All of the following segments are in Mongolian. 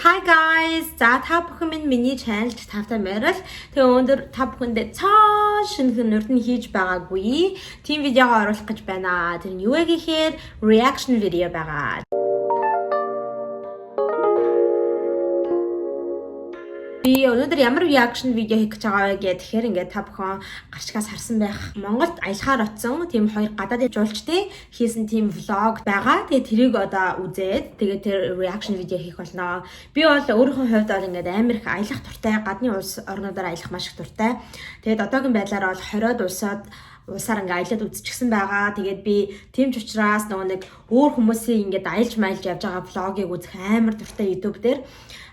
Hi guys! За та бүхэн минь миний channelд тавтай морил. Тэгээ өнөөдөр та бүхэндээ цоо шинэхэн нүрдэн хийж байгаагүй. Тим видеого оруулах гэж байна. Тэр нь юу вэ гэхээр reaction video байгаа. Би өнөөдөр ямар reaction video хийх гэж байгаа вэ гэхээр ингээд та бүхэн гарчгаас харсан байх Монголд аялахаар очсон тийм хоёр гадаадын жуулчдын хийсэн тийм vlog байгаа. Тэгээ тэрийг одоо үзээд тэгээ тэр reaction video хийх болно. Би бол өөрийнхөө хувьд бол ингээд амар их аялах туртай, гадны улс орнуудаар аялах маш их туртай. Тэгээд одоогийн байдлаар бол 20-од улсаар ингээд аялаад үзчихсэн байгаа. Тэгээд би тийм ч учраас нөгөө нэг өөр хүмүүсийн ингээд аялж маялж явж байгаа vlog-ыг үзэх амар дуртай YouTube дээр.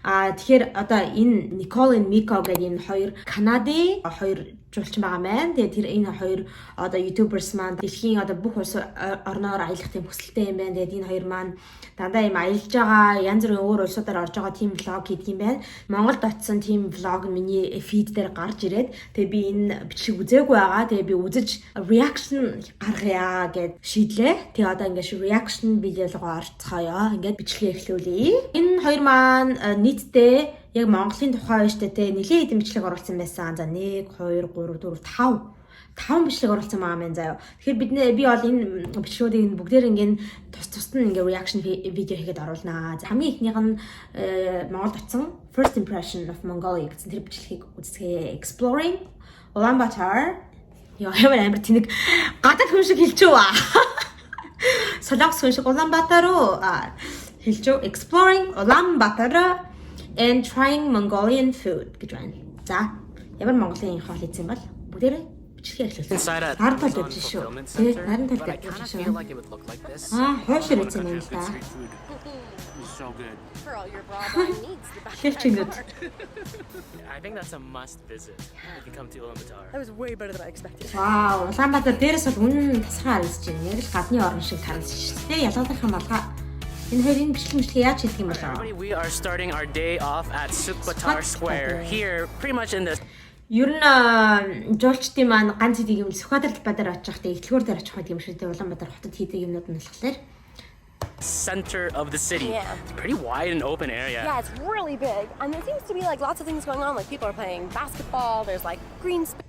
Тэгэхээр одоо энэ Nicole and Mico гэдэг энэ хоёр Канадын хоёр жуулчин байгаа маань. Тэгээд тэр энэ хоёр одоо YouTubers маань дэлхийн одоо бүх улс орноор аялах тийм хүсэлтэй юм байна. Тэгээд энэ хоёр маань дандаа юм аялж байгаа, янз бүрийн өөр улсуудаар орж байгаа тийм vlog хийдэг юм байна. Монголд очсон тийм vlog миний feed дээр гарч ирээд тэгээд би энэ бичлэг үзээгүй байгаа. Тэгээд би үзэж reaction гаргая гэд шийдлээ. Тэгээд одоо ингээд reaction видео руу орцгоё. Ингээд бичлэгээ эхлүүлье. Энэ хоёр маань нийтдээ яг Монголын тухай штэ те нэлээд хэдэн бичлэг оруулсан байсан. За 1 2 3 4 5 бичлэг оруулсан байгаа мэн заяа. Тэгэхээр би бол энэ бичлэгүүдийг бүгдээр ингээд тус нь ингээд reaction видео хийгээд оруулнаа. Хамгийн ихнийх нь Монголд очсон first impression of Mongolia гэсэн тэр бичлэгийг үздэгэ. Exploring Ulaanbaatar. Ямар тэнэг гадаад хүн шиг хэлчихв. Солонгос хүн шиг Ulaanbaatar руу хэлчихв. Exploring Ulaanbaatar and trying Mongolian food гэж байна. За, ямар Монголын хоол хийсэн бол бүгдээрээ бичлэгээ эхлүүлсэн. Наранtuул гэж шүү. Тэ, Narantuul гэж шүү. Хойшир хийсэн юм л да. So good. For all your bra needs. Хөвчгүүд. I think that's a must visit. You can come to Ulaanbaatar. That was way better than I expected. Вау, Ulaanbaatar дээрээс бол үнэн тасгай харагдаж байна. Яг л гадны орн шиг харагдаж шүү дээ. Ялгаатай малгай. Энэ хоёрын бичлэг яаж хийдэг юм бол Everybody, we are starting our day off at Sukhbaatar Square here, pretty much in the Ер нь жуулчдын маань ганц хийдэг юм Sukhbaatar очих хэрэгтэй, ихтлгүүр дээр очих гэдэг юм шиг дээ. Ulaanbaatar хотод хийдэг юмнууд нь болохоор center of the city. Yeah. It's a pretty wide and open area. Yeah, it's really big. And there seems to be like lots of things going on. Like people are playing basketball, there's like green space.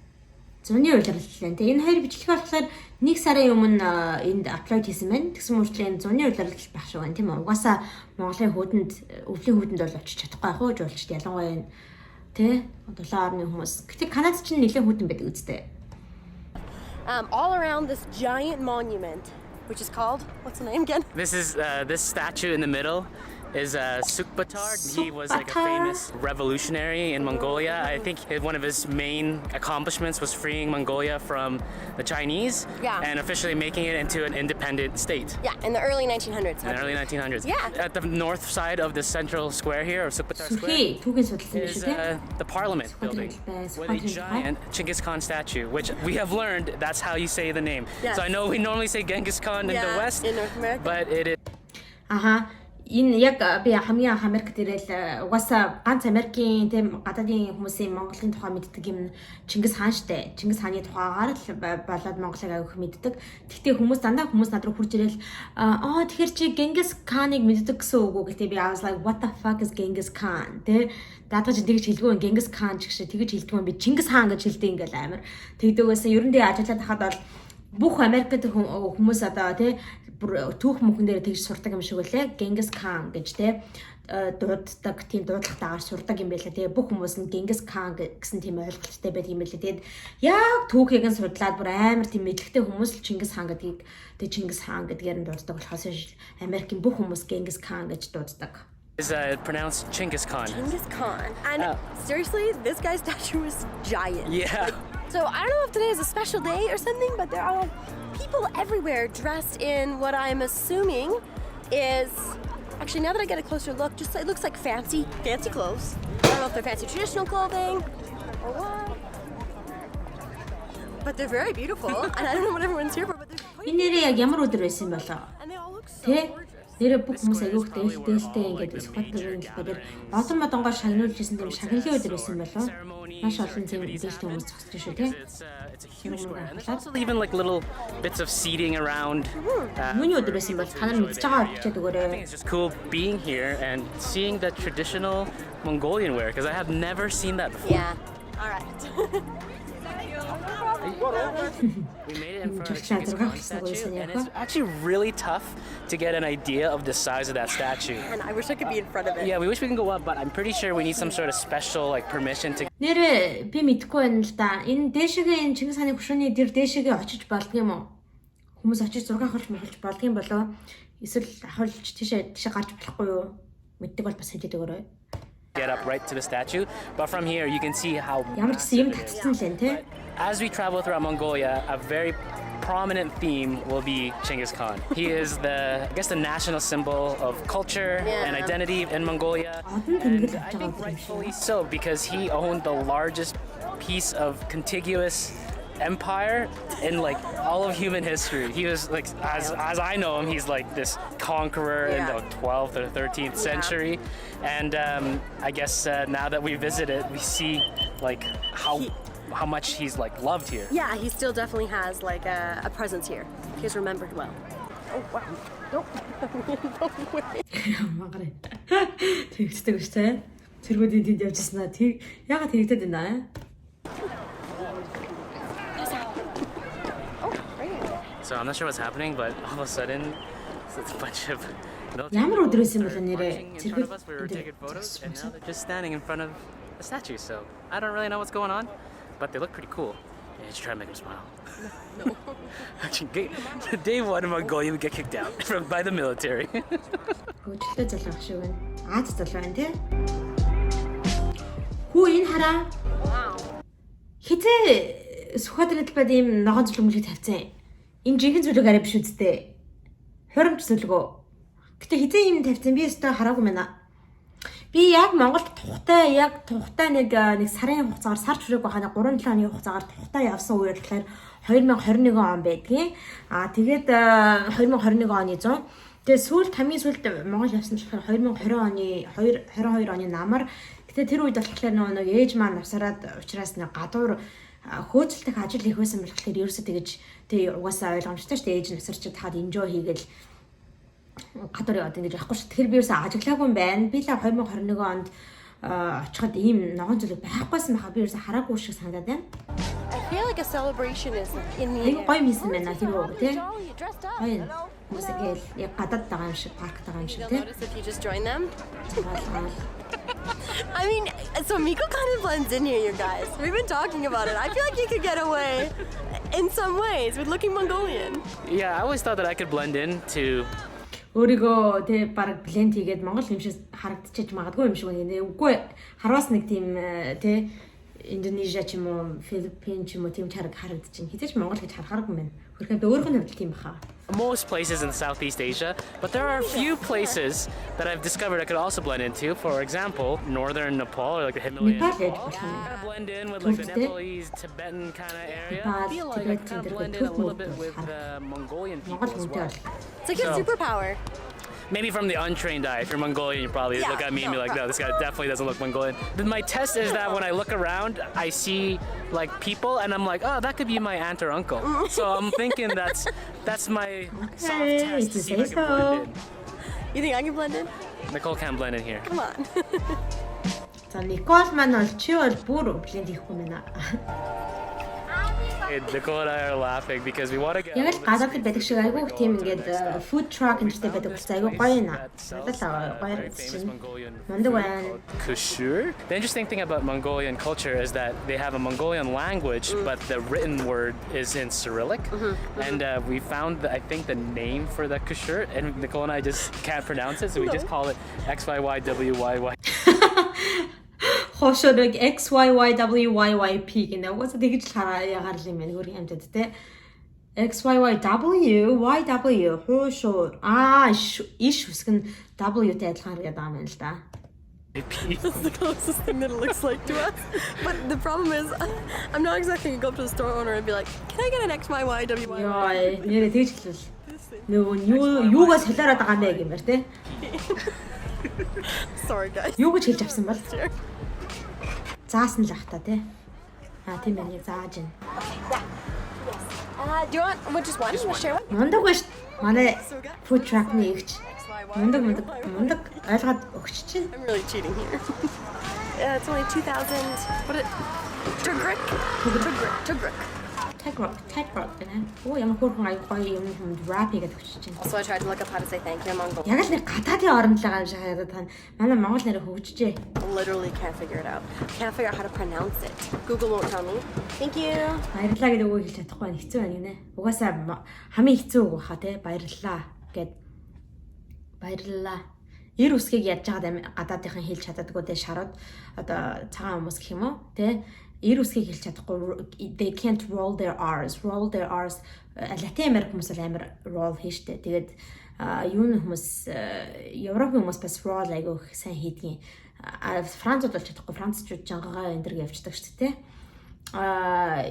Зуны үйлрэл лээ. Тэгээ энэ хоёр бичлэг болохоор 1 сарын өмнө энд апплод хийсэн байна. Тэгсэн мөрчлөө зуны үйлрэл байх шүү гэн тийм үү. Угаасаа Монголын хүйтэнд, өвлийн хүйтэнд бол очиж чадахгүй яг уу жуулчд ялангуяа тий дулаан орны хүмүүс. Гэтэ Канад ч нэлээд хүйтэн байдаг үстэй. All around this giant monument, which is called, what's the name again? This is this statue in the middle is Sukhbaatar. He was like a famous revolutionary in Mongolia. I think one of his main accomplishments was freeing Mongolia from the Chinese and officially making it into an independent state. Yeah, in the early 1900s. In the early 1900s. Yeah. At the north side of the central square here, of Sukhbaatar Square, is the Parliament building with a giant Genghis Khan statue, which we have learned that's how you say the name. Yes. So I know we normally say Genghis Khan in the West, in North America. but it is. Энэ яг би хамгийн анх Америкт ирэл угаасаа ганц Америкийн тийм гадаадын хүмүүсийн Монголын тухай мэддэг юм Чингис хаан штэ. Чингис хааны тухайгаар л болоод Монголыг авих мэддэг. Гэхдээ хүмүүс дандаа над руу хурж ирэл тэгэхээр чи Genghis Khan-ыг мэддэг гэсэн үг үү гэдэг би I was like what the fuck is Genghis Khan тэ даатгаж тэгж хэлгүй Genghis Khan ч гэж тэгж хэлдэг юм би Чингис хаан гэж хэлдэг ингээл амар. Тэгдэгээс ер нь ажиллаад хахад бол бүх Америкт хүмүүс одоо тий түүх мөнхөн дээр тэгж сурдаг юм шиг үлээ. Genghis Khan гэж тий дууддаг тийм дуудлагатайгаар сурдаг юм байлаа. Тэгээ бүх хүмүүс нь Genghis Khan гэсэн тийм ойлголттой байдаг юм байлаа. Тэгээд яг түүхийг нь судлаад бүр амар тийм мэдлэгтэй хүмүүс л Чингис хаан гэдгийг тэгээ Чингис хаан гэдгээр нь дууддаг болохоос Америкийн бүх хүмүүс Genghis Khan гэж дууддаг. Is pronounced Genghis Khan. Genghis Khan. And seriously, this guy's statue is giant. Yeah. So I don't know if today is a special day or something, but there are people everywhere dressed in what I'm assuming is, actually now that I get a closer look, just it looks like fancy clothes. I don't know if they're fancy traditional clothing or what. But they're very beautiful, and I don't know what everyone's here for, but they're quite Энэ нэрээ яг ямар өдөр байсан юм болоо? and they all look so Тэ gorgeous. Нэрээ бүх хүмүүс аягүй дээлтэй ингээд Sukhbaatar-ын гэхээр олон модонгоор шагнуулж ирсэн тийм шагналын өдөр байсан болов. Маш олон тийм дээлтэй хүмүүс зогсож шүү тий. It's a huge store. And there's also even like little bits of seating around. Миний өдөр байсан бол та нар мэдж байгаа бичээд I өгөөрэй. think it's just cool being here and seeing the traditional Mongolian wear because I have never seen that before. Yeah. All right. We made it in front of the Genghis Khan statue, and it's actually really tough to get an idea of the size of that statue. And I wish I could be in front of it. Yeah, we wish we can go up, but I'm pretty sure we need some sort of special like permission to. Нэрээ би мэдэхгүй байна л да. Энэ дээшгээ энэ Чингис хааны хөшөөний дээр дээшгээ очиж болдго юм уу? Хүмүүс очиж зураг авах мохолж болдго юм болоо? Эсвэл ахуулж тийшээ гарч болохгүй юу? Мэддэг бол бас хэлээд өгөөрэй. Get up right to the statue, but from here you can see how. Ямар ч юм татсан л энэ тий. As we travel throughout Mongolia, a very prominent theme will be Genghis Khan. He is the national symbol of culture and identity in Mongolia, and I think rightfully so because he owned the largest piece of contiguous empire in like all of human history. He was like, as I know him, he's like this conqueror in the 12th or 13th century, and I guess now that we visit it, we see like how much he's like loved here. Yeah, he still definitely has like a presence here. He's remembered well. Oh wow. Nope. No way. Магаарай. Тэгдэг шүү дээ. Цэргүүд энд явжснаа. Тэг яагаад тэгдэд байна аа? So I'm not sure what's happening, but all of a sudden, it's a bunch of Ямар өдрөөс юм бол нэрээ in front of us. We were taking photos, and now they're just standing in front of the statue. So I don't really know what's going on, but they look pretty cool. Yeah, just try to make them smile. No. Actually, day one in Mongolia, we get kicked out by the military. Хөдөлтэй залуу шүү байна. Аз залуу байна тий. Хүү энэ хараа. Хитээ Sukhbaatar-ын талбайд ийм ногоон зүлгэмжийг тавьсан. Энэ жинхэнэ зүлэг арай биш үсттэй. Хоримч зүлэг үү. Гэтэ хитээ ийм тавьсан би өстой хараагүй байна. Би яг Монголд тухтай нэг сарын хугацаагаар сар чүрэг бахана 3-7 хоногийн хугацаагаар тухтай явсан үеэр тэгэхээр 2021 он байдгийн. Тэгээд 2021 оны 100. Тэгээд хамгийн сүүлд Монгол явсан болохоор 2022 оны намар. Гэтэ тэр үед болохоор нэг ээж маань навсараад учраас нэг гадуур хөөцөлтөх ажил их байсан болохоор ерөөсөө тэгэж угаасаа ойлгомжтой шүү дээ. Ээж насарчид хаад enjoy хийгээл гадуур яваад ингэж явахгүй шүү. Тэгэхээр би ерөөсөө ажиглаагүй юм байна. Би л 2021 онд очиход ийм ногоон зүйлэг байхгүйсэн байхаа би ерөөсөө хараагүй шиг санагдаад байна. I feel like a celebration is in the air. Гоё хийсэн байна тэр үү тий. Гоё. Мусагэл яг гадаад байгаа юм шиг паркт байгаа юм шиг тий. Notice if you just join them. I mean, so Mico kind of blends in here, you guys. We've been talking about it. I feel like you could get away in some ways with looking Mongolian. Yeah, I always thought that I could blend in to. Өөрийгөө тий баг бленд хийгээд Монгол юм шиг харагдчихэж магадгүй юм шиг байна. Үгүй хараас нэг тийм тий Индонезиа ч юм уу, Филиппин ч юм уу тийм харагдчихин. Хизээч Монгол гэж харахааргүй байна. Хөрхөнд өөрийнх нь хувьд тийм баха. Most places in Southeast Asia, but there are a few places that I've discovered I could also blend into. For example, northern Nepal or like the Himalayan Nepal. Blend in with like the Nepalese, Tibetan kind of area. I feel like I kind of blend in a little bit with the Mongolian people as well. It's like a superpower. Maybe from the untrained eye. If you're Mongolian, you probably look at me and be like, no, this guy definitely doesn't look Mongolian. But my test is that when I look around, I see like people and I'm like, oh, that could be my aunt or uncle. So I'm thinking that's my soft test to see if I can blend in. You think I can blend in? Nicole can't blend in here. Come on. За Nicole маань бол чи бол бүр бленд хийхгүй байна. Nicole and I are laughing because we want to get. Яг л гадаад байдаг шиг айгүй тийм ингээд food truck энэтэй байдаг учраас айгүй гоё юм. Надад гоё чинь. Мондөг байна. Kushur. The interesting thing about Mongolian culture is that they have a Mongolian language, but the written word is in Cyrillic. And we found, I think, the name for the Kushur, and Nicole and I just can't pronounce it, so we just call it XYYWYY. Хошорог XYYWYYP гэнэ. Угаасаа тэгж хараа юм байна хөргөн амтад те. XYYWYW хошор. Иш үсгэн W-тэй адилхан харагдаад байгаа юм л да. That's the closest thing that it looks like to us. But the problem is, I'm not exactly going to go up to the store owner and be like, can I get an XYYWY? Яа, нэрээ тэгж хэлвэл. Нөгөө юугаа солиороод байгаа юм бэ гэмээр те. Sorry guys. Юу гэж хэлж авсан бол? Заасан л ах та те. Тийм ээ, зааж байна. Do you want just one? Share one? Мундаг байж манай food truck-ны эгч. Мундаг ойлгоод өгч чинь. I'm really cheating here. It's only 2,000. What it? Tugruk. Tagrok гэнэ. Оо ямар хөөрхөн гоё юм wrap хийгээд өгч чинь. Also, I tried to look up how to say thank you in Mongolian. Яг л нэг гадаадын оронд л байгаа юм шиг харагдаад тань. Манай монгол нэрээ хөгжижээ. Literally can't figure it out. Can't figure out how to pronounce it. Google won't tell me. Thank you. Баярлалаа гэдэг үгийг хэлж чадахгүй байна. Хэцүү байна гинэ. Угаасаа хамгийн хэцүү үг баха те. Баярлалаа гэд. Баярлалаа. Ир үсгийг ядж байгаад гадаадынхан хэлж чаддаггүй те шарууд одоо цагаан хүмүүс гэх юм уу те. Ир үсгийг хэлж чадахгүй. They can't roll their R's. Латин Америк хүмүүс л амар roll хийжтэй. Тэгээд юуны хүмүүс Европын хүмүүс бас roll айгүй сайн хийдгийн. Францууд бол чадахгүй. Францчууд жангагаа энэ төр явждаг шүү дээ.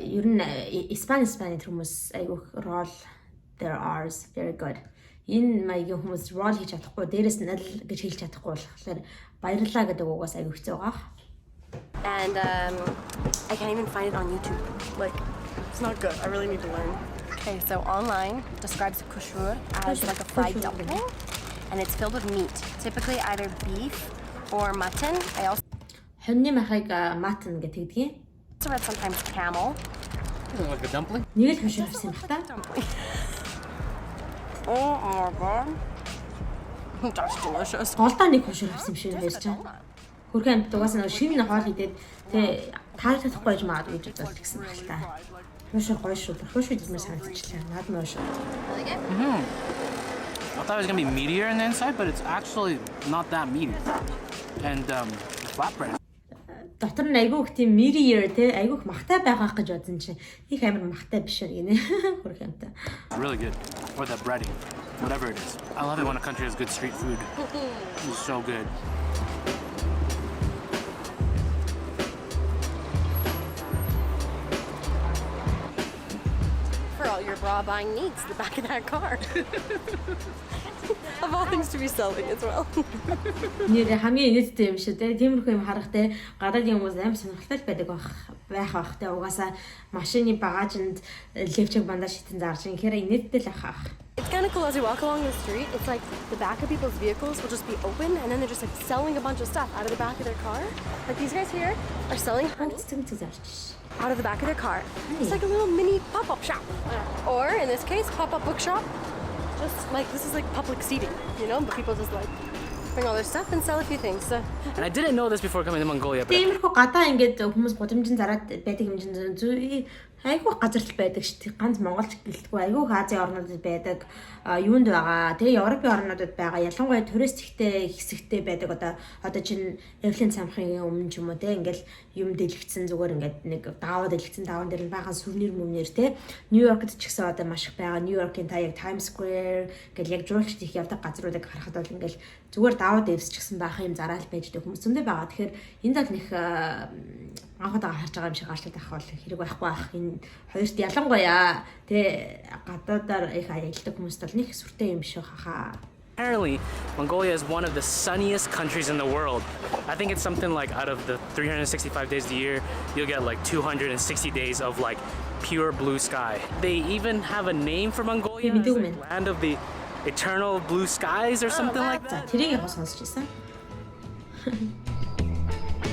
Ер нь Испани хүмүүс айгүй roll their R's very good. Энэ маягийн хүмүүс roll хийж чадахгүй. Дээрээс нь аль гэж хэлж чадахгүй болохоор баярлалаа гэдэг угаас айгүй хэцүү байгаа. And I can't even find it on YouTube. Like, it's not good. I really need to learn. Okay, so online describes a kushur as like a fried dumpling, and it's filled with meat, typically either beef or mutton. I also Хоньны махыг mutton гэдгийг. read sometimes camel. Like a dumpling? Нэг л хошир авсан юм ба та. Oh my god. That's delicious. Голдоо нэг хошир авсан юм шиг байж байгаа. Хөрхэн амт угаасаа нэг шинэ хоол хийдээд тэ тааж чадахгүй гэж магадгүй гэж бодсон гэсэн байна л та. Хошир гоё шүү. Хошир идмээр санагдчихлаа. Наад нь хошир. I thought it was gonna be meatier on the inside, but it's actually not that meaty. And flatbread. Дотор нь айгүйх тийм meatier те айгүйх махтай байгаах гэж бодсон чинь их амар махтай биш гинэ. Хөрхэн амт. Really good. Or the breading. Whatever it is. I love it when a country has good street food. It's so good. For all your bra buying needs, the back of that car. Of all things to be selling as well. Нэр хамгийн инээдтэй юм шүү те. Тиймэрхүү юм харах те гадаадын хүмүүс амар сонирхолтой байдаг байх те. Угаасаа машины багажинд левчэг бандаж шитэн зарж инхээр инээдтэй л ахах. It's kind of cool as you walk along the street. It's like the back of people's vehicles will just be open, and then they're just like selling a bunch of stuff out of the back of their car. Like these guys here are selling out of the back of their car. It's like a little mini pop-up shop, or in this case, pop-up bookshop. Just like this is like public seating, you know, but people just like bring all their stuff and sell a few things. So. And I didn't know this before coming to Mongolia. But Тиймэрхүү гадаа ингээд хүмүүс гудамжин зараад байдаг хэмжээнд зүй айгүй газарлал байдаг шүү дээ. Ганц Монголч гэлтгүй айгүй Азийн орнуудад байдаг юунд байгаа. Тэгээ Европын орнуудад байгаа. Ялангуяа турист хэсэгтэй байдаг. Одоо чинь Эвлин цамхын өмнө ч юм уу те ингээл юм дэлгэцсэн зүгээр ингээд нэг даавар дэлгэцсэн даавар дээр нь бага сүрнэр мөмнэр те. Нью-Йоркд ч гэсэн одоо маш их байгаа. Нью-Йоркийн та яг Times Square гэл яг жуулчд их явдаг газруудыг харахад бол ингээл зүгээр даавар дэвсчихсэн байх юм зараал байж дэг хүмүүс зөндөө байгаа. Тэгэхээр энэ бол нэг анхудаага харж байгаа юм шиг гарчлаад авах бол хэрэг байхгүй байх. Энэ хоёрт ялангуяа тэ гадаадаар их аялдаг хүмүүст бол нэг сүртэй юм шиг хаа. apparently, Mongolia is one of the sunniest countries in the world. I think it's something like out of the 365 days of the year, you'll get like 260 days of like pure blue sky. They even have a name for Mongolia. It's like land of the eternal blue skies or something like that. тэрийг яг сонсч байсан.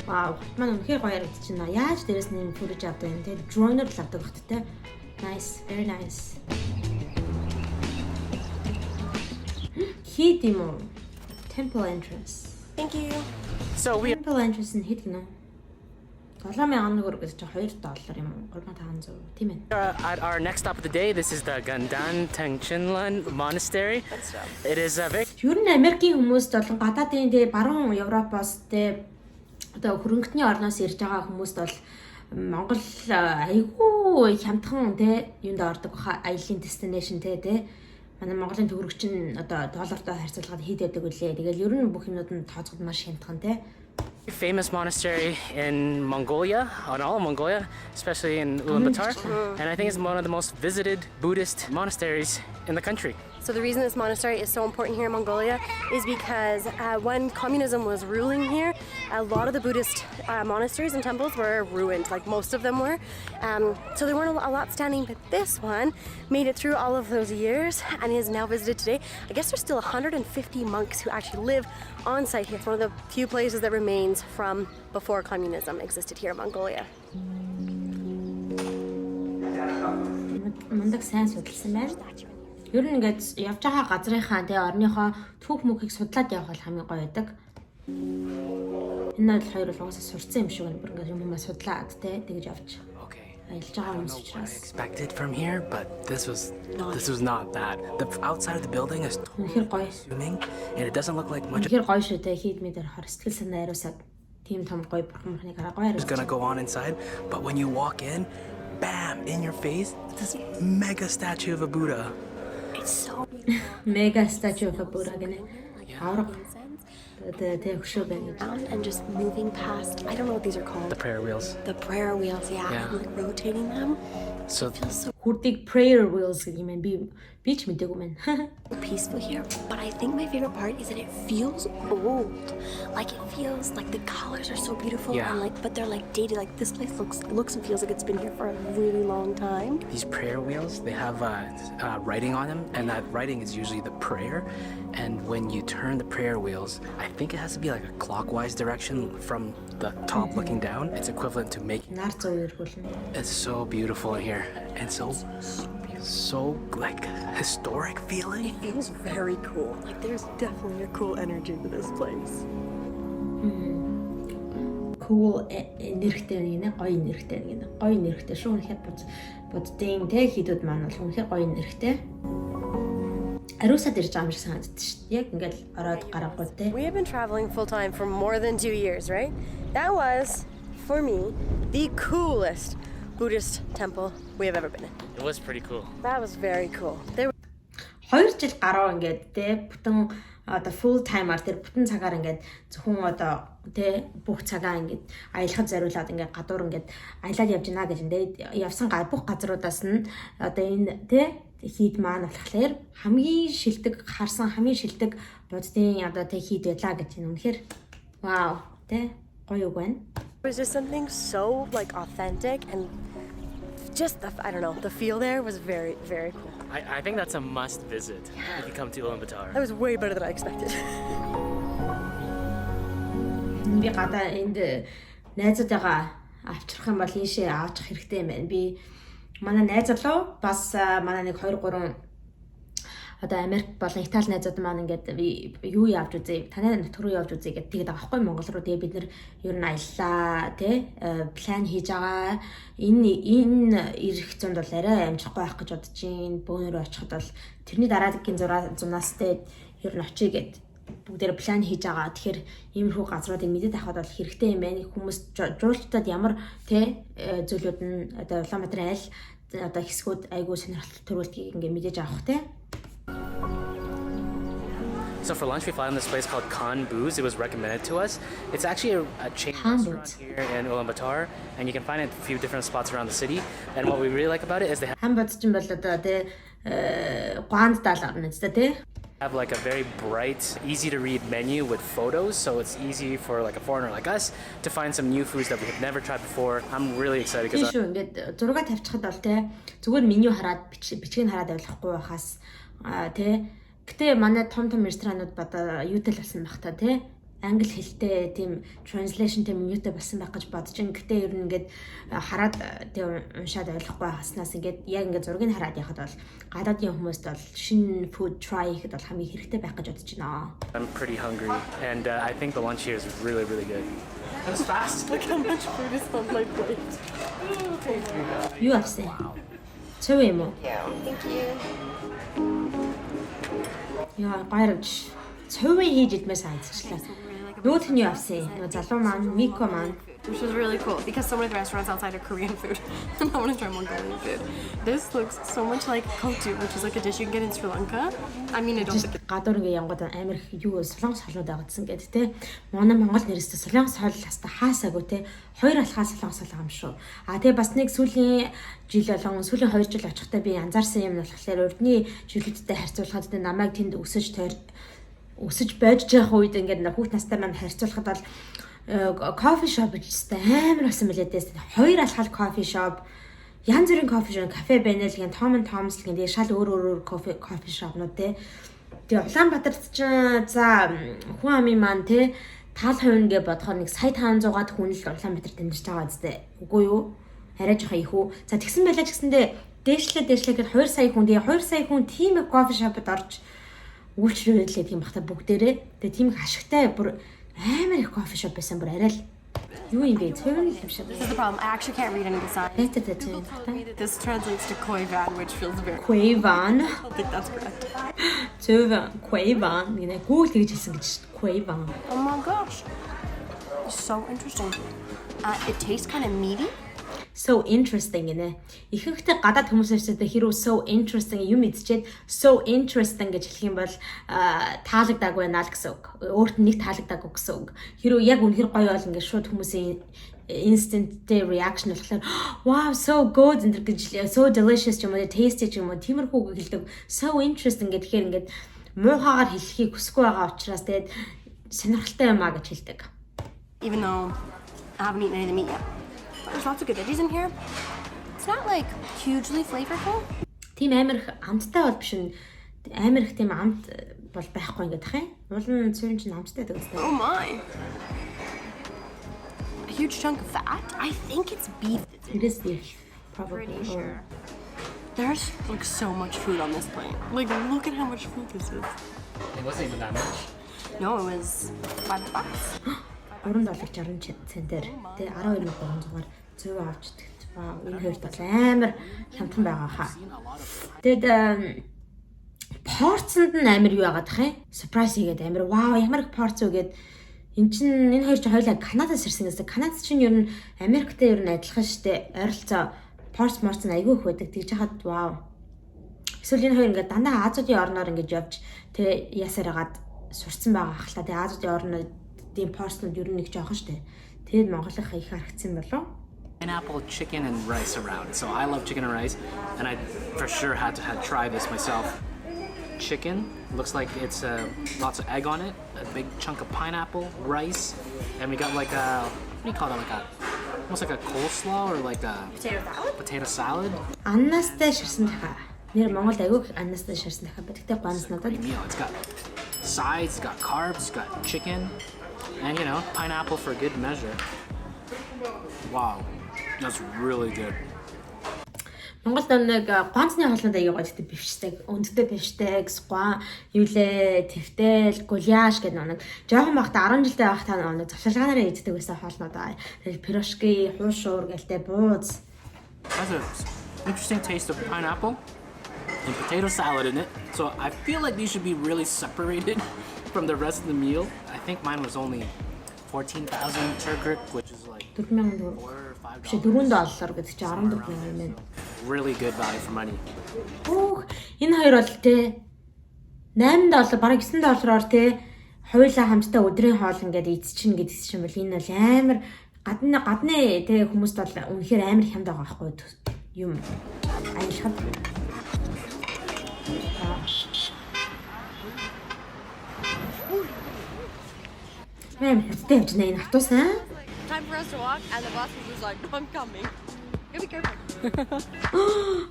Вау, манай үнхээр гоё харагдчихна. Яаж дээрээс нэм фootage авдаг юм те? Drone-оор л авдаг багт те. Nice, very nice. Хит юм уу? Temple entrance. Thank you. So we Temple entrance нь хэд гинэ? 7,000 төгрөг гэж $2 юм уу? 3,500 тийм ээ. At our next stop of the day, this is the Gandan Monastery. It is a very Ер нь Америкийн хүмүүст бол гадаадын те баруун Европоос те одоо хөрөнгөтний орноос ирж байгаа хүмүүст бол Монгол айгүй хямдхан те юунд ордог аялын destination те манай Монголын төгрөгч нь одоо доллартай харьцуулахад хэд байдаг үлээ. Тэгэл ер нь бүх юмнууд нь тооцоход маш хямдхан те. famous monastery in Mongolia, on all of Mongolia, especially in Ulaanbaatar. And I think it's one of the most visited Buddhist monasteries in the country. So the reason this monastery is so important here in Mongolia is because when communism was ruling here, a lot of the Buddhist monasteries and temples were ruined, like most of them were. So there weren't a lot standing, but this one made it through all of those years and is now visited today. I guess there's still 150 monks who actually live on site here. It's one of the few places that remains from before communism existed here in Mongolia. Мундаг сайн судалсан байна. Ер нь ингээд явж байгаа газрынхаа тэгээ орныхоо түүх мөхийг судлаад явах бол хамгийн гоё байдаг. Энэ бол хоёр бол угаасаа сурцсан юм шиг байна. Бүр ингээд юм судлаад тэгж явж. Аялж байгаа хүмүүс учраас. Expected from here, but this was not that. The outside of the building is swimming, and it doesn't look like much. Үнэхээр гоё шүү дээ. Хийд мэдэр хор сэтгэл санаа ариусаад тийм том гоё бурхны гараа гоё ариус. It's gonna go on inside, but when you walk in, bam, in your face, this mega statue of a Buddha. It's so Mega statue of a Buddha gane. Авраг. And just moving past, I don't know what these are called. The prayer wheels. The prayer wheels, yeah. And like rotating them. So It feels so Хүрдэг prayer wheels гэх юм би ч мэдээгүй мэн. peaceful here. But I think my favorite part is that it feels old. Like it feels like the colors are so beautiful Yeah. and but they're like dated. Like this place looks and feels like it's been here for a really long time. these prayer wheels, they have writing on them, and that writing is usually the prayer. And when you turn the prayer wheels, I think it has to be like a clockwise direction from the top looking down. It's equivalent to making. Нар зөө иргүүлнэ. It's so beautiful in here, and so like historic feeling. It feels very cool. Like there's definitely a cool energy to this place. Cool энергтэй нэг гоё энергтэй нэг гоё энергтэй шүү. Үнэхээр буддын хийдүүд маань бол үнэхээр гоё энергтэй. Ариусаад ирж байгаа юм шиг санагддаг шүү дээ. Яг ингээд ороод гарахгүй те. We have been traveling full time for more than 2 years, right? That was, for me, the coolest Buddhist temple we have ever been in. It was pretty cool. That was very cool. 2 жил гаруй ингээд те бүтэн одоо full timer тэр бүтэн цагаар ингээд зөвхөн одоо те бүх цагаа ингээд аялахад зориулаад ингээд гадуур ингээд аялаад явж гинэ гэж энэ явсан бүх газруудаас нь одоо энэ те хийд маань болохоор хамгийн шилдэг харсан хамгийн шилдэг буддын одоо те хийд байлаа гэж энэ үнэхээр вау те гоё үг байна. It was just something so like authentic and just I don't know, the feel there was very, very cool. I think that's a must visit if you come to Ulaanbaatar. That was way better than I expected. Би гадаа энд найзуудаагаа авчрах юм бол ийшээ авчих хэрэгтэй юм байна. Би манай найз залуу бас манай нэг 2 3 одоо Америк болон Итали найзууд маань ингээд юу явж үзье, танай нутг руу явж үзье гэдэг тэгээд байгаа хгүй Монгол руу тэгээд бид нэр ер нь аяллаа тий план хийж байгаа. Энэ ирэх зунд бол арай амжихгүй байх гэж бодож байна. Бөөнөрөө очиход бол тэрний дараагийн зунаас тий ер нь очие гэд бүгдээр план хийж байгаа. Тэгэхээр иймэрхүү газруудыг мэдээд авахд бол хэрэгтэй юм байна. Хүмүүс жуулчдад ямар тий зүйлүүд нь одоо Улаанбаатарын айл одоо хэсгүүд айгүй сонирхолтой төрүүлдгийг ингээд мэдээж авах тий. So for lunch we found this place called Khan Booze. It was recommended to us. It's actually a chain restaurant here in Ulaanbaatar, and you can find it in a few different spots around the city. And what we really like about it is they have like a very bright, easy to read menu with photos, so it's easy for like a foreigner like us to find some new foods that we have never tried before. I'm really excited because ингээд зураг тавьчихад бол те зүгээр меню хараад бичгийг хараад явуулахгүй байхаас те гэтээ манай том ресторанууд бада юутай л болсон байх та те англи хэлтэй тийм translation тийм юутай болсон байх гэж бодож байна. Гэтээ ер нь ингээд хараад тийм уншаад ойлгохгүй байгаснаас ингээд яг ингээд зургийг хараад яхад бол гадаадын хүмүүст бол шинэ food try хийхэд бол хамгийн хэрэгтэй байх гэж бодож байна. I'm pretty hungry, and I think the lunch here is really, really good. That was fast. Look how much food is on my plate. Юу авсан? Цэв юм уу? Thank you. Яа, гайрч. Цэвээ хийж идмээс хайцчлаа. Юу тэний явсан? Нөгөө залуу маань, Мико маань. Which was really cool because so many of the restaurants outside are Korean food. And I want to try Mongolian food. This looks so much like kotu, which is like a dish you can get in Sri Lanka. I mean, I don't think Гадуур ингээ янгууд амар их юу солонгос холууд байгадсан гэдэг те. Манай Монгол нэрстэй солонгос хол хаста хаасаагүй те. Хоёр алхаа солонгос хол юм шүү. А тэгээ бас нэг сүүлийн жил болон сүүлийн 2 жил очихтай би анзаарсан юм нь болохоор урдны жилүүдтэй харьцуулахад те намайг тэнд өсөж байж байгаа үед ингээд хүүхд настай маань харьцуулахад бол кофе шоп гэжтэй амар болсон мөлий дэс. Хоёр алхал кофе шоп, янз бүрийн кофе шоп, кафе байна л гэн Том Томс л гэн шал өөр кофе шопнууд те. Тэгээ Улаанбаатарт ч за хүн амын маань те тал хувь гэ бодохоор нэг сая 500-аад хүн л Улаанбаатарт амьдарч байгаа үстэй. Үгүй юу? Арай жоохон их үү. За тэгсэн байлаа ч гэсэндээ дээшлээ гэхэд 2 сая хүн. Тэгээ 2 сая хүн тийм их кофе шопод орж үйлчлүүлээ тийм бахта бүгдээрээ. Тэгээ тийм их ашигтай бүр амар их кофе шоп байсан бүр арай л юу юм бэ? Цэвэр юм шиг. this is the problem. I actually can't read any of the signs. This translates to koi van, which feels very. Koi van. I don't think that's correct. Цэвэр koi van. Нэг Google гэж хэлсэн гэж koi van. Oh my gosh, it's so interesting. It tastes kind of meaty. So interesting гинэ. Ихэнхдээ гадаад хүмүүсээс хэрүү so interesting юм идчихэд so interesting гэж хэлэх юм бол таалагдаагүй байна л гэсэн үг. Өөрт нь нэг таалагдаагүй гэсэн үг. Хэрүү яг үнэхэр гоё бол ингээд шууд хүмүүсийн instant reaction болохоор wow so good гэж so delicious юм уу tasty юм уу тиймэрхүү үг хэлдэг. So interesting гэхээр ингээд муухагаар хэлхийг хүсэхгүй байгаа учраас тэгээд сонирхолтой юм а гэж хэлдэг. Even though I haven't eaten any of the meat yet. There's lots of good veggies in here. It's not like hugely flavorful. Тийм амар их амттай бол биш нь амар их тийм амт бол байхгүй ингээд тах юм. Уулын цэвэр чинь амттай гэдэг үстэй. Oh my. A huge chunk of fat. I think it's beef. It is beef, probably. Pretty sure. There's like so much food on this plate. Like look at how much food this is. It wasn't even that much. No, it was $5. $3.60 центээр тэгээ 12,300-аар зөв авч идэх. Энэ хоёрт бол амар хямдхан байгаа хаа. Тэгээд порцонд нь амар юу яагаад тах юм? Surprise хийгээд амар вау ямар их порц үгээд энэ хоёр чинь хоёулаа Канадаас ирсэн гэсэн. Канад чинь ер нь Америктэй ер нь адилхан штэ. Ойролцоо порц нь айгүй их байдаг. Тэгж хахад вау. Эсвэл энэ хоёр ингээд дандаа Азиудын орноор ингээд явж тэгээ ясараад сурцсан байгаа хахлаа. Тэгээ Азиудын орноор тийм порцнууд ер нь нэг жоохон штэ. Тэгээд Монголынхаа их харагдсан болов. Pineapple, chicken, and rice around. So I love chicken and rice, and I for sure had to try this myself. Chicken looks like it's lots of egg on it, a big chunk of pineapple, rice, and we got like a what do you call that? Like a almost like a coleslaw or like a potato salad. Аннастай ширсэн дахаа. Нэр Монголд аягүй аннастай ширсэн дахаа. Тэгтээ гонснуудад. It's got sides, it's got carbs, it's got chicken, and you know pineapple for good measure. Wow, that's really good. Монголд нэг ганцны хоолнд аягүй гоё бифштег, өндөртэй бифштег, гуан, юулээ, твтэл, гуляш гэдэг нэг жоохон бахта 10 жилдээ байх та нэг завшилгаанаараа иддэг байсан хоолнууд аа. Тэгэл пирожки, хуушуур гэлтэй бууз. Has an interesting taste of pineapple and potato salad in it. So I feel like these should be really separated from the rest of the meal. I think mine was only 14,000 Turkic, which is like $4 or $5. гэдэг чинь 14,000 байна. Really good value for money. Оо, энэ хоёр бол те $8 бараг $9-оор те хоёулаа хамтдаа өдрийн хоол ингээд эзчин гэдэг чинь бол энэ бол амар гадны те хүмүүст бол үнэхээр амар хямд байгаа байхгүй юм аялахад. Мэн хэвтэй явж байна энэ автобус аа. Time for us to walk, and the bus was just like, no, I'm coming. Be careful.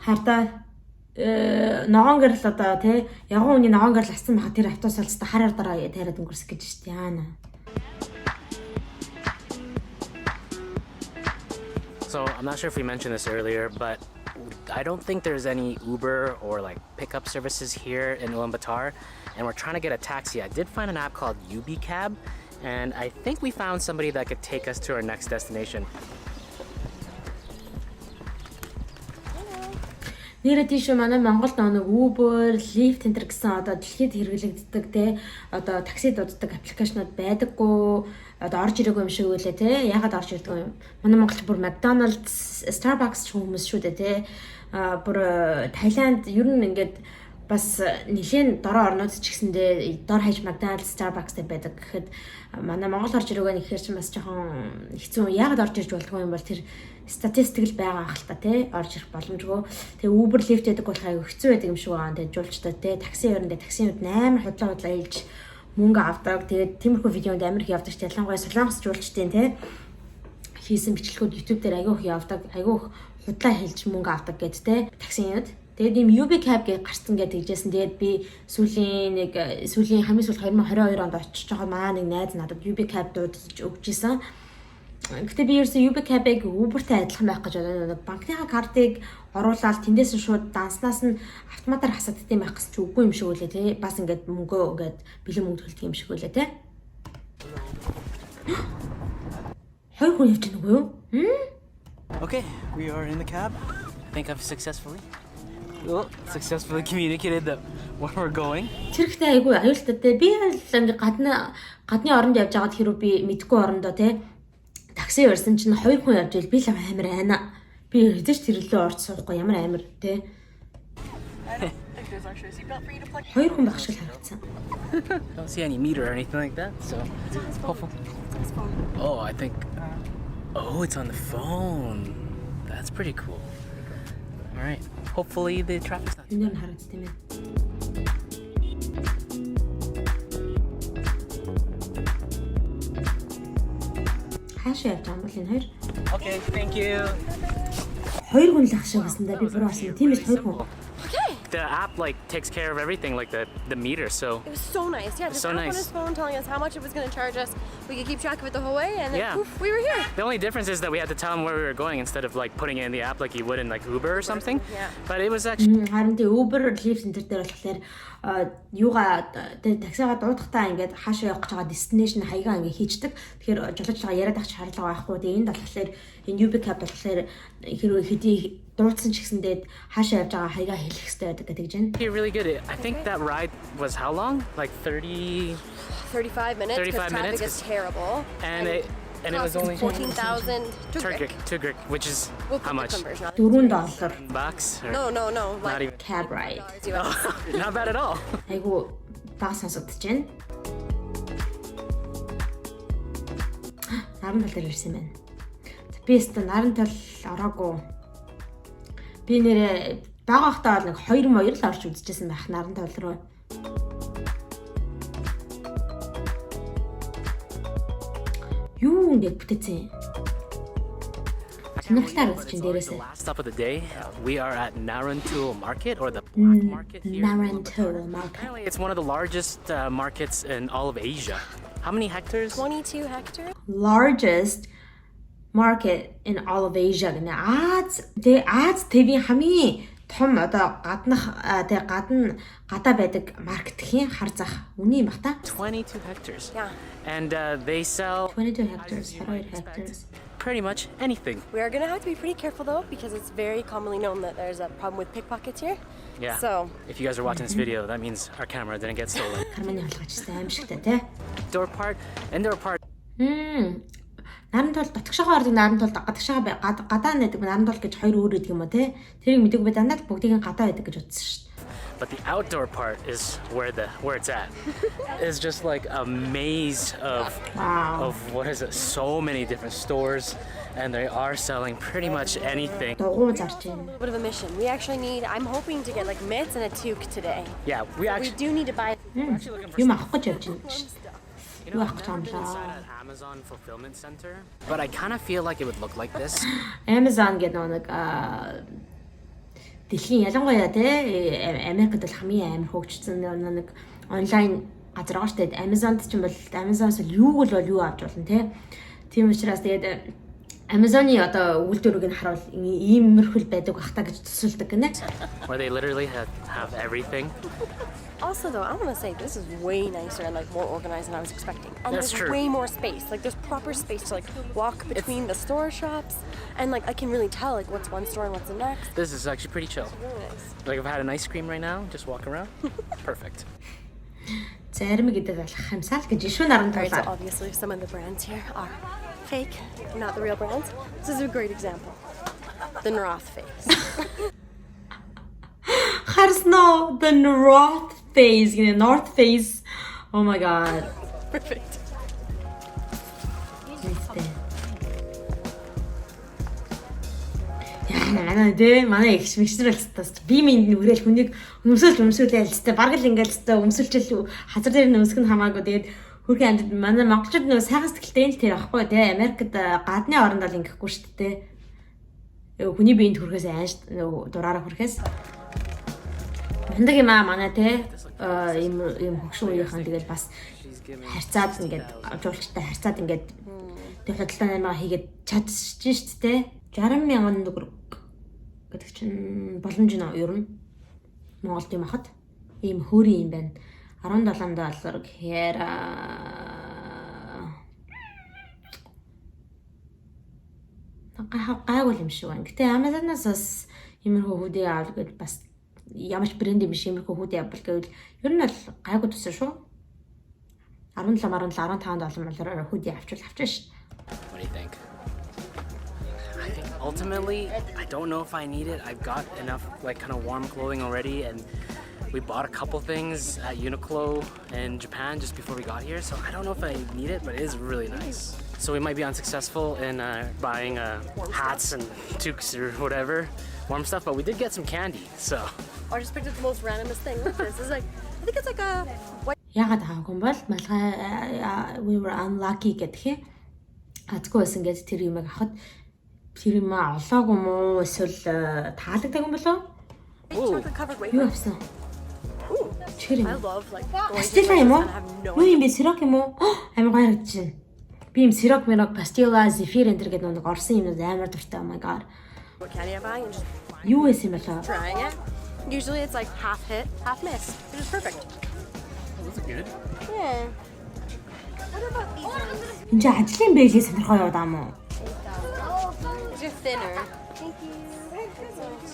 Хартаа ногоон гэрэл одоо тий ягуун үний ногоон гэрэл асан баха тэр автобус олцтой хараар дараа тариад өнгөрсөх гэж штэ яана. So I'm not sure if we mentioned this earlier, but I don't think there's any Uber or like pickup services here in Ulaanbaatar, and we're trying to get a taxi. I did find an app called UbiCab, and I think we found somebody that could take us to our next destination. Нэрээ тийш манай Монголд нэг Uber, Lyft энэ гэсэн одоо дэлхийд хэрэглэгддэг те одоо такси дууддаг аппликейшнууд байдаггүй одоо орж ирээгүй юм шиг үлээ те ягаад орж ирдэг юм манай Монголд бүр McDonald's, Starbucks ч хүмүүс шүү дээ те бүр Таиланд ер нь ингээд бас нэлийн дороо орнууд ч гэсэндээ дор хаяж McDonald's, Starbucks-тэй байдаг гэхэд манай Монгол орж ирээгүй нэхэр чинь бас жоохон хэцүү ягаад орж ирж болдгоо юм бол тэр статистик л байгаа ах л та тий орж ирэх боломжгүй. Тэгээ Uber Lyft гэдэг болох аюу хэцүү байдаг юм шиг байгаа. Тэгээ жуулчтай тий такси өрөндөө таксиуд 8 худлаа илж мөнгө авдаг. Тэгээд тиймэрхүү видеонд амар их явдаг ч ялангуяа солонгос жуулчдын тий хийсэн бичлэгүүд YouTube дээр аюу их явдаг. Аюу их худлаа хэлж мөнгө авдаг гэд тий таксиуд. Тэгээд ийм UB cab гэж гарцсан гэж хэлжсэн. Тэгээд би сүүлийн хамгийн сүүл 2022 онд очиж байгаа маа нэг найз надад UB cab дуудаж өгчээсэн. Гэтэ би ерөөсөө UB cab-ыг Uber-тэй адилхан байх гэж бодоод банкныхаа картыг оруулаад тэндээс нь шууд данснаас нь автоматар хасагддаг юм байх гэсэн чи үгүй юм шиг үлээ тий. Бас ингээд мөнгөө ингээд бэлэн мөнгө төлдөг юм шиг үлээ тий. Хоёр хүн явж байгаа юу? Okay, we are in the cab. I think I've successfully communicated that where we're going. Тэрхтээ айгүй аюултай тий. Би л ингээд гадны оронд явж байгаад хэрүү би мэдгүй орондоо тий. Такси өрсөн чинь хоёр хүн явж байл би л амар айна. Би хэдэж тэрлээ орж суухгүй ямар амар те. Хоёр хүн байх шиг харагдсан. Don't see any meter or anything like that. So hopefully. Oh, I think it's on the phone. That's pretty cool. All right. Hopefully the traffic's not. Энэ нь харагдсан тийм ээ. Okay, thank you. Хоёр хүн л ахшаа гэсэндээ би бүр асан. Тийм ээ хоёр хүн. Okay. The app like takes care of everything, like the meter. So it was so nice. Yeah, just so app on nice. his phone telling us how much it was going to charge us. We could keep track of it the whole way, and then Yeah. poof, we were here. The only difference is that we had to tell him where we were going instead of like putting it in the app like you would in like Uber or something. Yeah. But it was actually Харин тий Uber, Lyft энэ төр дээр болохоор юугаа таксигаа дуудахтаа ингээд хаашаа явах гэж байгаа destination хаягаа ингээд хийчдэг. Тэгэхээр жолооч байгаа яриад авч шаардлага байхгүй. Тэгээ энд болохоор энэ UB cab болохоор хэрвээ хэдий дуудсан ч гэсэндээ хаашаа явж байгаа хаягаа хэлэх хэрэгтэй байдаг гэж байна. really good. I think that ride was how long? Like 35 minutes. 35 minutes, Traffic is terrible. and it was only 14,000 Turkic, which is We'll how put much? the conversion on. $4. Bucks? Or No. not Like even. Cab ride. Not bad at all. Айгу бага сонсогдож байна. Нарантал дээр ирсэн байна. Би өстө нарантал ороогүй. Би нэрээ бага ахтаа бол нэг 2 л орж үзчихсэн байх нарантал руу. Юу ингэж бүтээсэн. Сонирхолтой үзэж чинь дээрээсээ. Last stop of the day, we are at Narantuul Market or the black market here. Narantuul Market. Apparently, it's one of the largest markets in all of Asia. How many hectares? 22 hectares. Largest market in all of Asia гэнэ. Аз тэвийн хамгийн том одоо гадаа байдаг маркетхийн хар зах үний юм бах та. 22 hectares. Yeah. And they sell 22 hectares, 22 hectares. pretty much anything. We are going to have to be pretty careful though, because it's very commonly known that there's a problem with pickpockets here. Yeah. So If you guys are watching this video, that means our camera didn't get stolen. Карманы халгачтай аимшигтай тий. Indoor part. Нарантуул дотгошоо ордог нарантуул гадагшаа гадаа нэдэг нарантуул гэж хоёр өөр гэдэг юм уу тий. Тэрийг мэдээгүй би дандаа л бүгдийг гадаа байдаг гэж бодсон шүү дээ. But the outdoor part is where it's at. It's just like a maze of what is it? So many different stores, and they are selling pretty much anything. Дугуй зарж байна. a little bit of a mission. We actually need. I'm hoping to get like mitts and a toque today. Yeah, we We actually do need to buy. Юм авах гэж явж байна. you know, I've never been inside an Amazon fulfillment center, but I kind of feel like it would look like this. Amazon гэдэг нэг дэлхийн ялангуяа тий Америкт бол хамгийн амар хөгжсөн нэг онлайн газар байгаа шүү дээ. Amazon-д ч юм бол Amazon-с юу авч болно тий. Тийм учраас тэгээд Amazon-ы одоо үйлдвэрийг нь харуул иймэрхүүл байдаг бах та гэж төсөөлдөг гинэ. Where they literally have everything. Also, though, I want to say this is way nicer and like more organized than I was expecting. And That's there's true. way more space. Like there's proper space to like walk between the store shops, and like I can really tell like what's one store and what's the next. This is actually pretty chill. Really nice. Like if I had an ice cream right now, just walk around. Perfect. Зарим гэдэг алах юмсаа л гэж шүү наран Alright, so туулаа. obviously some of the brands here are fake, not the real brands. This is a great example. The North face. Харсноо the North Face гэнэ North Face. Oh my god. Perfect. Манай их мэгчнэр болцтоос би минь нүгрээл хүнийг өмсөөлээл л бараг л ингээл өмсөлчл хазар дээр нь өмсгөн хамаагүй тэгээд хөрхөн амьд манай монголчууд нөө сайхан сэтгэлтэй л тэр ахгүй тий Америкт гадны оронд бол ингэхгүй шүү дээ. Хүний биеинд хүрхээс айш дураараа хүрхээс хэндэг юм аа манай тий ийм хөгшин үеийнхэн тэгээд бас харьцаад ингээд авжуулчтай харьцаад ингээд тэг хөдөлтөөн амиа хийгээд чадчихжээ шүү дээ. 60,000 төгрөг гэдэг чинь боломж нь ер нь Монголд юм хахад ийм хөөрийн юм байна. $17 гэхээр гайгүй юм шиг байна. Гэтэ Amazon-аас бас иймэрхүү хүүдээ авал гэж бас ямар ч брэнд юм биш иймэрхүү хүүдээ авбал гэвэл ер нь бол гайгүй төсөө шүү. $17 $15 хүүдээ авчвал авчих шүү. What do you think? I think ultimately, I don't know if I need it. I've got enough like kind of warm clothing already, and we bought a couple things at Uniqlo in Japan just before we got here. So I don't know if I need it, but it is really nice. So we might be unsuccessful in buying hats and toques or whatever, warm stuff, but we did get some candy. So. I just picked up the most randomest thing. Look, this is like I think it's like a white. Ягаад авахгүй юм бол малгай we were unlucky гэдгийг атгүй байсан гэж тэр юмыг авахад тэр юм олоогүй мó эсвэл таалагддаг юм болов? Chocolate covered wafer. Юу авсан? Ooh, Чигэр I юм. love like going to Пастила places юм уу? and have no Юу юм бэ? Сирок юм уу? Амар гоё харагдаж байна. Би юм сирок мэрок пастила, зефир энэ төр гэдэг нэг орсон юмнууд амар дуртай. Oh my god. what candy I'm buying and just Юу байсан юм болоо? trying it. Usually it's like half hit, half miss, which is perfect. Those are good. Yeah. What about these ones? Энд чинь ажлын бэлгээ сонирхоо яваад аа мó. These are thinner. Thank you.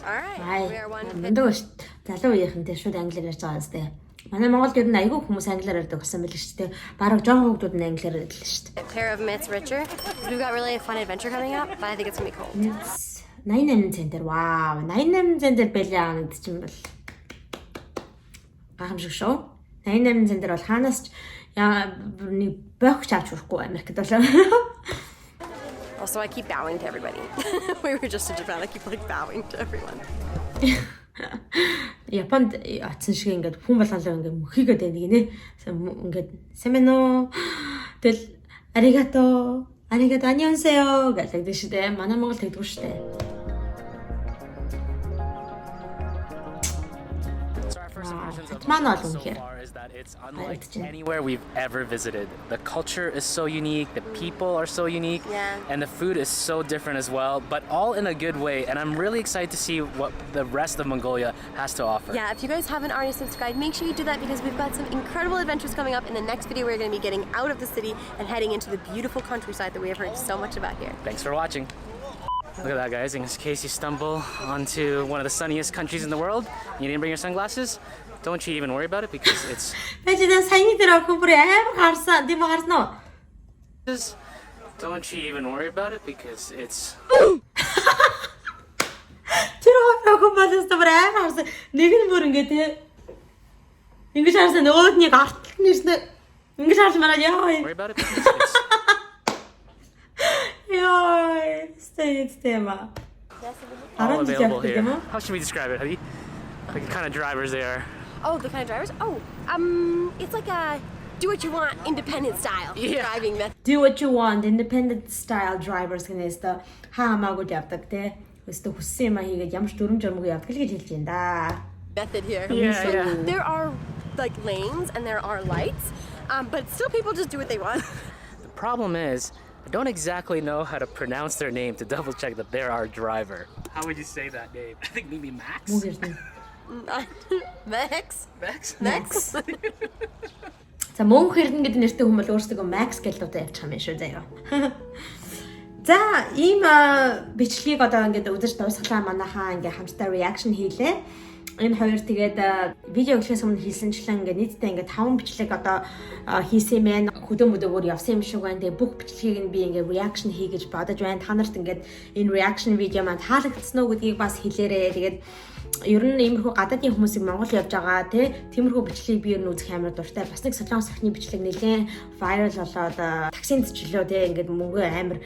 All right. Ай. We are one to Мэндэг шүү. Залуу үеийнхэнтэй шууд англиар ярьж байгаа зү. Манай Монголд ер нь айгүй хүмүүс англиар ярьдаг гэсэн байл шүү дээ. Бараг жоохон хүмүүс нь англиар ярьдаг шүү дээ. A pair of mitts richer. We've got really a fun adventure coming up, but I think it's gonna be cool. 88 центр. Вау. 88 центр байлаа гэдэг чинь бол гайхамшиг шүү. 88 центр бол хаанаас ч нэг бохч авч хүрхгүй Америкт болоо. Also, I keep bowing to everybody. We were just in Japan. I keep like bowing to everyone. Японд атсан шиг ингээд хүн болгонлоо ингээд мөхийгээд байна гинэ. Ингээд семено тэл аригато 안녕하세요 гэдэг шүү дээ. Манай Монгол тэгдэггүй шүү дээ. Манайд so far is that it's unlike anywhere we've ever visited. The culture is so unique, the people are so unique, Yeah. and the food is so different as well, but all in a good way. And I'm really excited to see what the rest of Mongolia has to offer. Yeah, if you guys haven't already subscribed, make sure you do that because we've got some incredible adventures coming up. In the next video, we're going to be getting out of the city and heading into the beautiful countryside that we have heard so much about here. Thanks for watching. Look at that, guys. In case you stumble onto one of the sunniest countries in the world, you didn't bring your sunglasses, don't you even worry about it because it's... Бэжидэ саяны дээр авах бүр амар гарсан. Дэм гарсан уу? Don't you even worry about it because it's... Тэр авах баланс бүр амар гарсан. Нэг нь бүр ингэ те. Ингэж харсан нөгөөд нэг арт нэрснэ. Ингэж харж мараад яа. Worry about it because it's... Яа. Стэйма. all available here. How should we describe it, Hadi? Like the kind of drivers they are. Oh, the kind of drivers? Oh, it's like a do what you want, independent style driving method. Do what you want, independent style drivers гэнээс та хаамаагүй явдаг те. Өстө хүссэн юм хийгээд ямар ч дүрм журмгүй явдаг л гэж хэлж байна да. Method here. Yeah, So yeah. there are like lanes and there are lights, but still people just do what they want. The problem is, I don't exactly know how to pronounce their name to double check that they're our driver. How would you say that name? I think maybe Max? Max? Max? Max? За мөнх хэрнэн гэдэг нэртэй хүмүүс өөрсдөө Max гэж л удаа явчих юм шүү заяа. За ийм бичлэгийг одоо ингээд үзэж дуусгалаа манайхаа ингээд хамтдаа reaction хийлээ. Энэ хоёр тэгээд видео эхлэхээс өмнө хийсэнчлэн ингээд нийтдээ ингээд 5 бичлэг одоо хийсэн юм байна. Хөдөө мөдөөгөр явсан юм шиг байна. Тэгээд бүх бичлэгийг нь би ингээд reaction хий гэж бодож байна. Та нарт ингээд энэ reaction видео маань таалагдсан уу гэдгийг бас хэлээрэй. Тэгээд ер нь иймэрхүү гадаадын хүмүүсийг Монгол явж байгаа тиймэрхүү бичлэгийг би ер нь үзэх амар дуртай. Бас нэг солонгос охины бичлэг нэлээд viral болоод таксинд чөлөө ингээд мөнгө амар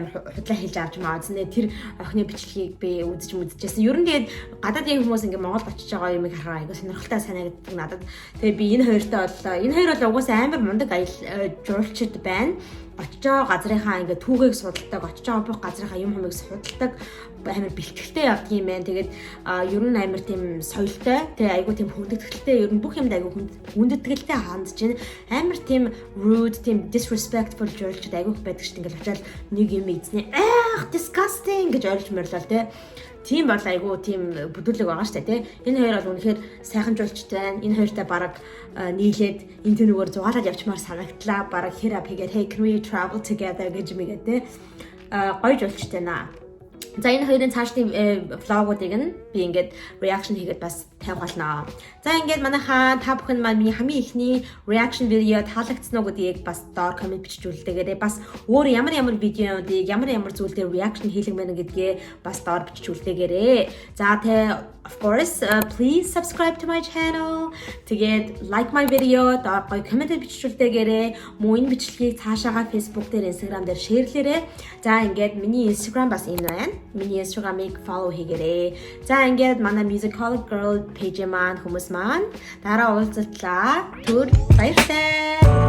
худлаа хийж авч маадснэ. Тэр охины бичлэгийг би үзчихсэн. Ер нь тэгээд гадаадын хүмүүс ингээд Монголд очиж байгаа юмыг харахаар айгүй сонирхолтой санагддаг надад. Тэгээд би энэ хоёртой боллоо. Энэ хоёр бол угаасаа амар мундаг жуулчид байна. Очиж байгаа газрынхаа ингээд түүхийг судалдаг, очиж байгаа бүх газрынхаа юм хүмүүс судалдаг, амар бэлтгэлтэй явдаг юм байна. Тэгээд ер нь амар тийм соёлтой, тэгээ айгүй тийм хүндэтгэлтэй, ер нь бүх юмд айгүй хүндэтгэлтэй хандж байна. Амар тийм rude, тийм disrespectful жуулчид айгүй байдаг шүү дээ. Ингээд очиад нэг юм эзнээ disgusting гэж ойлгож мөрлөл тэ. Тийм бол айгүй тийм бүдүүлэг байгаа шүү дээ, тэ. Энэ хоёр бол үнэхээр сайхан жуулчтай. Энэ хоёртай бараг нийлээд энэ тэнүүгээр зугаалаад явчмаар санагдлаа. Бараг therapy-гээр hey can we travel together гэж мэгээ, тэ. Гоё жуулчтай наа. За энэ хоёрын цаашдын влогуудыг нь би ингээд reaction хийгээд бас тавих болно. За ингээд манайхаа та бүхэн миний хамгийн ихний reaction видео таалагдсан уу гэдгийг бас доор коммент бичиж үлдээгээрэй. Бас өөр ямар видеонуудыг ямар зүйл дээр reaction хийлэг мэнэ гэдгээ бас доор бичиж үлдээгээрэй. За of course please subscribe to my channel. Тэгээд like my video доор гоё коммент бичиж үлдээгээрэй. Мөн энэ бичлэгийг цаашаага Facebook дээр Instagram дээр шеэрлээрэй. За ингээд миний Instagram бас энэ байна. Миний Instagram-ыг follow хийгээрэй. За ингээд манай Musical Girl page маань хүмүүс маань дараа уулзтлаа. Түр баяртай.